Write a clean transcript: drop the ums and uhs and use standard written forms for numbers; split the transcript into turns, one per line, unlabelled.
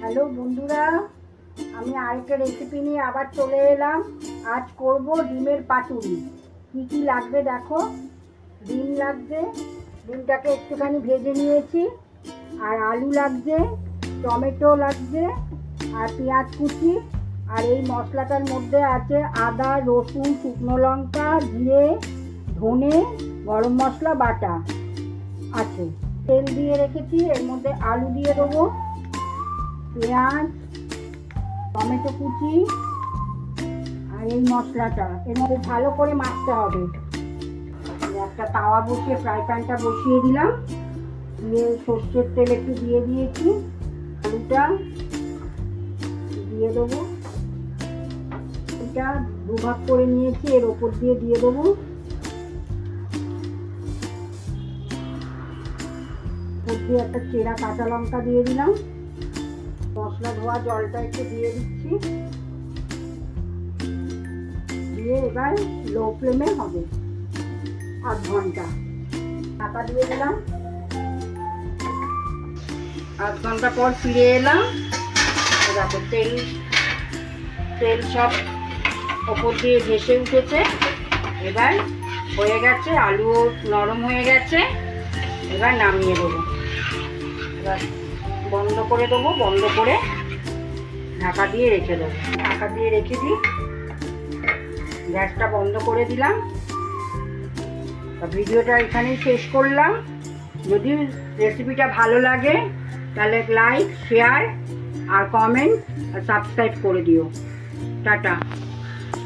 Hello বন্ধুরা, আমি আরেকটা রেসিপি নিয়ে আবার চলে এলাম। আজ করব ডিমের পাতুরি। কি কি লাগবে দেখো। ডিম লাগবে, ডিমটাকে একটুখানি ভেজে নিয়েছি। আর আলু লাগছে, টমেটো লাগছে, আর পেঁয়াজ কুচি। আর এই মশলাটার মধ্যে আছে আদা, রসুন, শুকনো লঙ্কা, জিরে, ধনে, গরম মশলা বাটা আছে। তেল দিয়ে রেখেছি, এর মধ্যে আলু দিয়ে দেবো, পেঁয়াজ, টমেটো কুচি আর এই মশলাটা এর মধ্যে ভালো করে মাখতে হবে। একটা তাওয়া বসিয়ে ফ্রাই প্যানটা বসিয়ে দিলাম, দিয়ে সর্ষের তেল একটু দিয়ে দিয়েছি। আলুটা দিয়ে দেবো, এটা দুভাগ করে নিয়েছি, এর ওপর দিয়ে দেবো। ওপর দিয়ে একটা চেরা কাঁচা লঙ্কা দিয়ে দিলাম। মশলা ধোয়া জলটা একটু দিয়ে দিচ্ছি, দিয়ে এবার লো ফ্লেমে হবে আধ ঘন্টা। ঢাকা দিয়ে দিলাম। আধ ঘন্টা পর ফিরে এলাম। দেখো তেল সব ওপর দিয়ে ভেসে উঠেছে। এবার হয়ে গেছে, আলুও নরম হয়ে গেছে। এবার নামিয়ে দেবো। এবার বন্ধ করে দেবো, বন্ধ করে ঢাকা দিয়ে রেখে দেবো। ঢাকা দিয়ে রেখে দিই, গ্যাসটা বন্ধ করে দিলাম। ভিডিওটা এখানেই শেষ করলাম। যদি রেসিপিটা ভালো লাগে তাহলে লাইক, শেয়ার আর কমেন্ট আর সাবস্ক্রাইব করে দিও। টাটা।